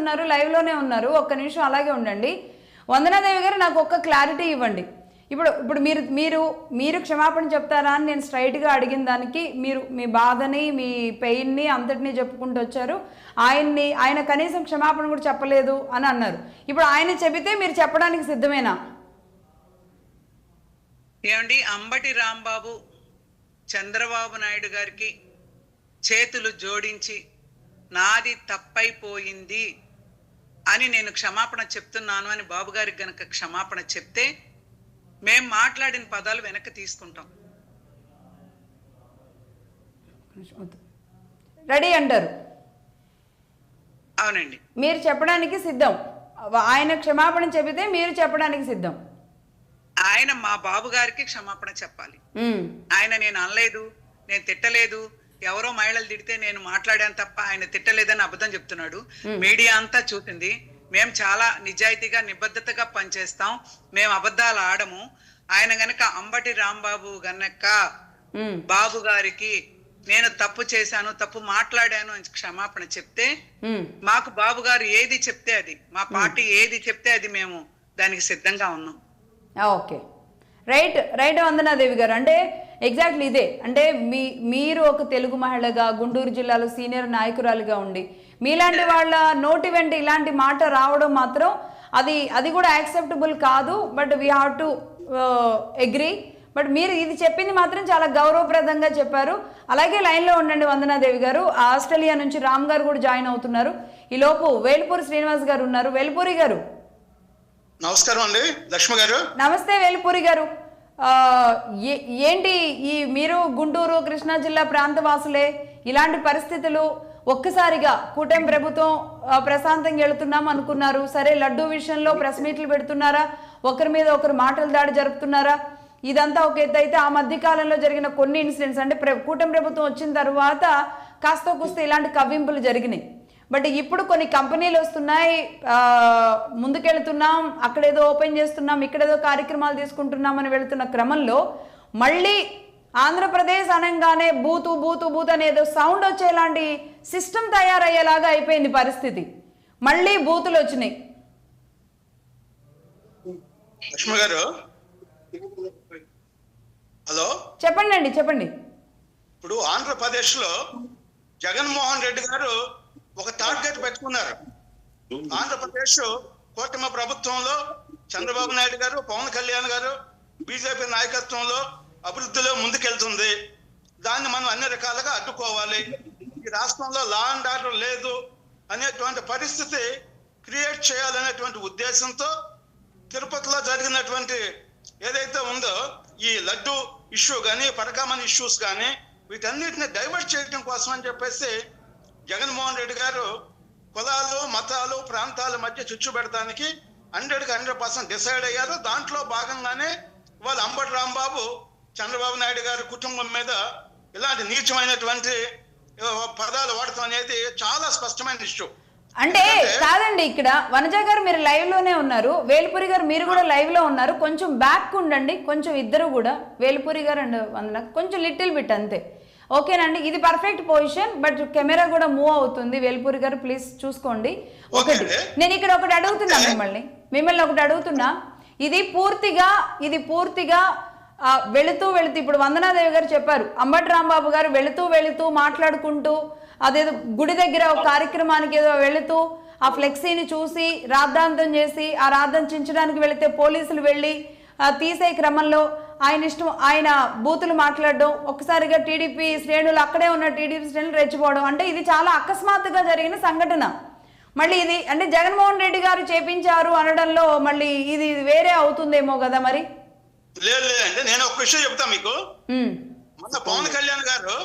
అడుగుతున్నారు, లైవ్లోనే ఉన్నారు, ఒక్క నిమిషం అలాగే ఉండండి. వందనాదేవి గారు నాకు ఒక్క క్లారిటీ ఇవ్వండి. ఇప్పుడు ఇప్పుడు మీరు మీరు మీరు క్షమాపణ చెప్తారా అని నేను స్ట్రైట్గా అడిగిన దానికి మీరు మీ బాధని, మీ పెయిన్ని అంతటినీ చెప్పుకుంటూ వచ్చారు. ఆయన కనీసం క్షమాపణ కూడా చెప్పలేదు అని అన్నారు. ఇప్పుడు ఆయన చెబితే మీరు చెప్పడానికి సిద్ధమేనా? ఏమండి, అంబటి రాంబాబు చంద్రబాబు నాయుడు గారికి చేతులు జోడించి నాది తప్పైపోయింది అని నేను క్షమాపణ చెప్తున్నాను అని బాబు గారికి గనక క్షమాపణ చెప్తే మేం మాట్లాడిన పదాలు వెనక్కి తీసుకుంటాం. రెడీ అంటారు? అవునండి. మీరు చెప్పడానికి సిద్ధం, ఆయన క్షమాపణ చెబితే మీరు చెప్పడానికి సిద్ధం. ఆయన మా బాబు గారికి క్షమాపణ చెప్పాలి. ఆయన నేను అనలేదు, నేను తిట్టలేదు, ఎవరో మహిళలు తిడితే నేను మాట్లాడాను తప్ప ఆయన తిట్టలేదని అబద్ధం చెప్తున్నాడు. మీడియా అంతా చూసింది. మేము చాలా నిజాయితీగా నిబద్ధతగా పనిచేస్తాం, మేము అబద్ధాలు ఆడము. ఆయన గనక అంబటి రాంబాబు గనక బాబు గారికి నేను తప్పు చేశాను, తప్పు మాట్లాడాను అని క్షమాపణ చెప్తే మాకు బాబు గారు ఏది చెప్తే అది, మా పార్టీ ఏది చెప్తే అది మేము దానికి సిద్ధంగా ఉన్నాం. ఓకే, రైట్ రైట్ వందనాదేవి గారు. అంటే ఎగ్జాక్ట్లీ ఇదే, అంటే మీరు ఒక తెలుగు మహిళగా గుంటూరు జిల్లాలో సీనియర్ నాయకురాలుగా ఉండి మీలాంటి వాళ్ళ నోటి వెంట ఇలాంటి మాట రావడం మాత్రం అది కూడా యాక్సెప్టబుల్ కాదు. But we have to agree. But మీరు ఇది చెప్పింది మాత్రం చాలా గౌరవప్రదంగా చెప్పారు. అలాగే లైన్లో ఉండండి వందనాదేవి గారు. ఆస్ట్రేలియా నుంచి రామ్ గారు కూడా జాయిన్ అవుతున్నారు. ఈలోపు వేల్పూరి శ్రీనివాస్ గారు ఉన్నారు. వేల్పూరి గారు నమస్కారం అండి. లక్ష్మి గారు నమస్తే. వేల్పూరి గారు, ఏంటి మీరు గుంటూరు కృష్ణా జిల్లా ప్రాంత వాసులే, ఇలాంటి పరిస్థితులు ఒక్కసారిగా కూటమి ప్రభుత్వం ప్రశాంతంగా వెళుతున్నాం అనుకున్నారు, సరే లడ్డూ విషయంలో ప్రెస్ మీట్లు పెడుతున్నారా, ఒకరి మీద ఒకరు మాటల దాడి జరుపుతున్నారా, ఇదంతా ఒక ఎత్తు అయితే ఆ మధ్య కాలంలో జరిగిన కొన్ని ఇన్సిడెంట్స్ అంటే కూటమి ప్రభుత్వం వచ్చిన తర్వాత కాస్త కూస్త ఇలాంటి కవ్వింపులు జరిగినాయి. బట్ ఇప్పుడు కొన్ని కంపెనీలు వస్తున్నాయి, ముందుకెళ్తున్నాం, అక్కడేదో ఓపెన్ చేస్తున్నాం, ఇక్కడేదో కార్యక్రమాలు తీసుకుంటున్నాం అని వెళుతున్న క్రమంలో మళ్ళీ ఆంధ్రప్రదేశ్ అనగానే బూతు బూతు బూత్ అనేదో సౌండ్ వచ్చేలాంటి సిస్టమ్ తయారయ్యేలాగా అయిపోయింది పరిస్థితి. మళ్ళీ బూతులు వచ్చినాయి. లక్ష్మి గారు హలో, చెప్పండి అండి, చెప్పండి. ఇప్పుడు ఆంధ్రప్రదేశ్ లో జగన్మోహన్ రెడ్డి గారు ఒక టార్గెట్ పెట్టుకున్నారు. ఆంధ్రప్రదేశ్ కూటమి ప్రభుత్వంలో చంద్రబాబు నాయుడు గారు, పవన్ కళ్యాణ్ గారు, బీజేపీ నాయకత్వంలో అభివృద్ధిలో ముందుకెళ్తుంది. దాన్ని మనం అన్ని రకాలుగా అడ్డుకోవాలి. ఈ రాష్ట్రంలో లా అండ్ ఆర్డర్ లేదు అనేటువంటి పరిస్థితి క్రియేట్ చేయాలనేటువంటి ఉద్దేశంతో తిరుపతిలో జరిగినటువంటి ఏదైతే ఉందో ఈ లడ్డు ఇష్యూ కానీ, పరకామణి ఇష్యూస్ కానీ, వీటన్నిటిని డైవర్ట్ చేయడం కోసం అని చెప్పేసి జగన్మోహన్ రెడ్డి గారు కులాలు, మతాలు, ప్రాంతాల మధ్య చుచ్చు పెడతానికి 100% డిసైడ్ అయ్యారు. దాంట్లో భాగంగానే వాళ్ళు అంబటి రాంబాబు చంద్రబాబు నాయుడు గారి కుటుంబం మీద ఇలాంటి నీచమైనటువంటి పదాలు వాడటం అనేది చాలా స్పష్టమైన ఇష్యూ. అంటే కాదండి, ఇక్కడ వనజ గారు మీరు లైవ్ లోనే ఉన్నారు, వేల్పూరి గారు మీరు కూడా లైవ్ లో ఉన్నారు. కొంచెం బ్యాక్ ఉండండి, కొంచెం ఇద్దరు కూడా, వేల్పూరి గారు అండ్ వందన కొంచెం లిటిల్ బిట్ అంతే. ఓకేనండి, ఇది పర్ఫెక్ట్ పొజిషన్, బట్ కెమెరా కూడా మూవ్ అవుతుంది. వేల్పూరి గారు ప్లీజ్ చూసుకోండి. ఒకటి నేను ఇక్కడ ఒకటి అడుగుతున్నా, మిమ్మల్ని ఒకటి అడుగుతున్నా. ఇది పూర్తిగా వెళుతూ ఇప్పుడు వందనాదేవి గారు చెప్పారు, అంబటి రాంబాబు గారు వెళుతూ మాట్లాడుకుంటూ అదేదో గుడి దగ్గర ఒక కార్యక్రమానికి ఏదో వెళుతూ ఆ ఫ్లెక్సీని చూసి రాద్ధాంతం చేసి ఆ రాద్ధాంతించడానికి వెళితే పోలీసులు వెళ్ళి తీసే క్రమంలో ఆయన బూతులు మాట్లాడడం, ఒక్కసారిగా టీడీపీ శ్రేణులు అక్కడే ఉన్న టీడీపీ శ్రేణులు రెచ్చిపోవడం, అంటే ఇది చాలా అకస్మాత్తుగా జరిగిన సంఘటన. మళ్ళీ ఇది అంటే జగన్మోహన్ రెడ్డి గారు చేపించారు అనడంలో మళ్ళీ ఇది వేరే అవుతుందేమో కదా మరి? లేదు లేదండి, నేను ఒక విషయం చెప్తా మీకు. మొన్న పవన్ కళ్యాణ్ గారు